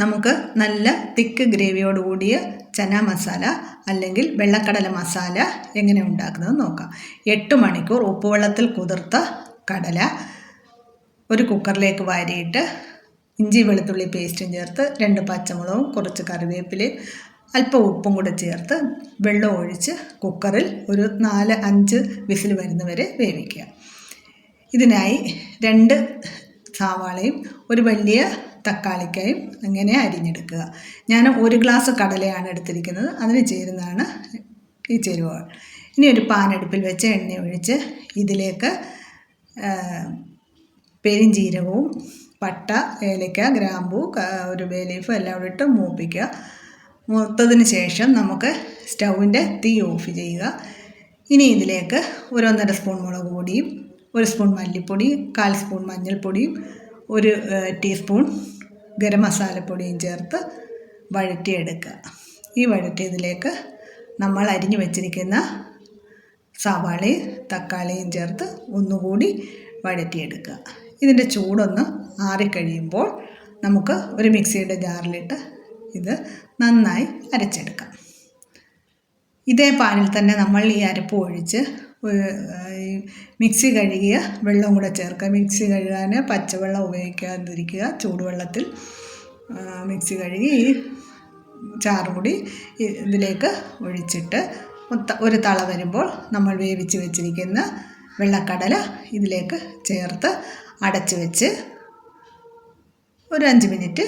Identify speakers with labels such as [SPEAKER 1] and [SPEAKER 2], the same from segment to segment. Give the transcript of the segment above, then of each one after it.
[SPEAKER 1] നമുക്ക് നല്ല തിക്ക് ഗ്രേവിയോട് കൂടിയ ചന മസാല അല്ലെങ്കിൽ വെള്ളക്കടല മസാല എങ്ങനെ ഉണ്ടാക്കുന്നത് നോക്കാം. 8 മണിക്കൂർ ഉപ്പുവെള്ളത്തിൽ കുതിർത്ത കടല ഒരു കുക്കറിലേക്ക് വാരിയിട്ട് ഇഞ്ചി വെളുത്തുള്ളി പേസ്റ്റും ചേർത്ത് 2 പച്ചമുളകും കുറച്ച് കറിവേപ്പിലയും അല്പം ഉപ്പും കൂടെ ചേർത്ത് വെള്ളം ഒഴിച്ച് കുക്കറിൽ ഒരു 4-5 വിസിൽ വരുന്നവരെ വേവിക്കുക. ഇതിനായി 2 സവാളയും ഒരു വലിയ തക്കാളിക്കായും അങ്ങനെ അരിഞ്ഞെടുക്കുക. ഞാൻ 1 ഗ്ലാസ് കടലയാണ് എടുത്തിരിക്കുന്നത്, അതിന് ചേരുന്നതാണ് ഈ ചേരുവകൾ. ഇനി ഒരു പാൻ അടുപ്പിൽ വെച്ച് എണ്ണ ഒഴിച്ച് ഇതിലേക്ക് പെരിഞ്ജീരകവും പട്ട, ഏലക്ക, ഗ്രാമ്പൂ, ഒരു ബേ ലീഫ് എല്ലാം കൂടെ ഇട്ട് മൂപ്പിക്കുക. മൂത്തതിന് ശേഷം നമുക്ക് സ്റ്റൗവിൻ്റെ തീ ഓഫ് ചെയ്യുക. ഇനി ഇതിലേക്ക് 1.5 സ്പൂൺ മുളക് പൊടിയും 1 സ്പൂൺ മല്ലിപ്പൊടി, 1/4 സ്പൂൺ മഞ്ഞൾപ്പൊടിയും 1 ടീസ്പൂൺ ഗരം മസാലപ്പൊടിയും ചേർത്ത് വഴറ്റിയെടുക്കുക. ഈ വഴറ്റിയതിലേക്ക് നമ്മൾ അരിഞ്ഞു വച്ചിരിക്കുന്ന സവാളയും തക്കാളിയും ചേർത്ത് ഒന്നുകൂടി വഴറ്റിയെടുക്കുക. ഇതിൻ്റെ ചൂടൊന്ന് ആറിക്കഴിയുമ്പോൾ നമുക്ക് ഒരു മിക്സിയുടെ ജാറിലിട്ട് ഇത് നന്നായി അരച്ചെടുക്കാം. ഇതേ പാനിൽ തന്നെ നമ്മൾ ഈ അരപ്പ് ഒഴിച്ച് മിക്സി കഴുകിയ വെള്ളം കൂടെ ചേർക്കുക. മിക്സി കഴുകാൻ പച്ചവെള്ളം ഉപയോഗിക്കാതിരിക്കുക. ചൂടുവെള്ളത്തിൽ മിക്സി കഴുകി ഈ ചാറും കൂടി ഇതിലേക്ക് ഒഴിച്ചിട്ട് ഒരു തള വരുമ്പോൾ നമ്മൾ വേവിച്ച് വെച്ചിരിക്കുന്ന വെള്ളക്കടല ഇതിലേക്ക് ചേർത്ത് അടച്ച് വെച്ച് ഒരു 5 മിനിറ്റ്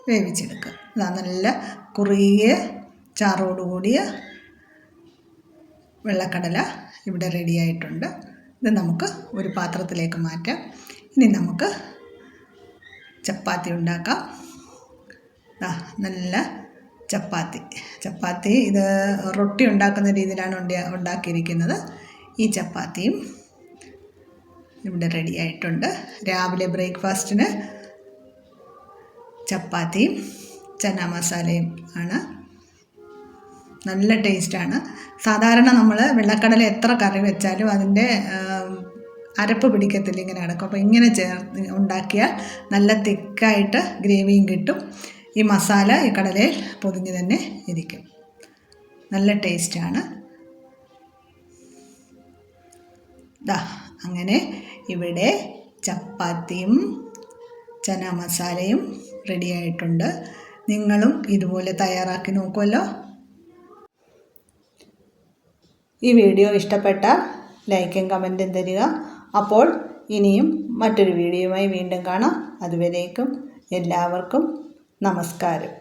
[SPEAKER 1] വേവിച്ചെടുക്കുക. നല്ല കുറുകിയ ചാറോടുകൂടിയ വെള്ളക്കടല ഇവിടെ റെഡിയായിട്ടുണ്ട്. ഇത് നമുക്ക് ഒരു പാത്രത്തിലേക്ക് മാറ്റാം. ഇനി നമുക്ക് ചപ്പാത്തി ഉണ്ടാക്കാം. നല്ല ചപ്പാത്തി ഇത് റൊട്ടി ഉണ്ടാക്കുന്ന രീതിയിലാണ് ഉണ്ടാക്കിയിരിക്കുന്നത്. ഈ ചപ്പാത്തിയും ഇവിടെ റെഡിയായിട്ടുണ്ട്. രാവിലെ ബ്രേക്ക്ഫാസ്റ്റിന് ചപ്പാത്തിയും ചന മസാലയും ആണ്. നല്ല ടേസ്റ്റാണ്. സാധാരണ നമ്മൾ വെള്ളക്കടല എത്ര കറി വെച്ചാലും അതിൻ്റെ അരപ്പ് പിടിക്കത്തില്ല, ഇങ്ങനെ അടക്കും. അപ്പോൾ ഇങ്ങനെ ഉണ്ടാക്കിയാൽ നല്ല തിക്കായിട്ട് ഗ്രേവിയും കിട്ടും. ഈ മസാല ഈ കടലയിൽ പൊതിഞ്ഞ് തന്നെ ഇരിക്കും. നല്ല ടേസ്റ്റാണ്. അങ്ങനെ ഇവിടെ ചപ്പാത്തിയും ചന മസാലയും റെഡിയായിട്ടുണ്ട്. നിങ്ങളും ഇതുപോലെ തയ്യാറാക്കി നോക്കുമല്ലോ. ഈ വീഡിയോ ഇഷ്ടപ്പെട്ടാൽ ലൈക്കും കമൻറ്റും തരിക. അപ്പോൾ ഇനിയും മറ്റൊരു വീഡിയോയുമായി വീണ്ടും കാണാം. അതുവരേക്കും എല്ലാവർക്കും നമസ്കാരം.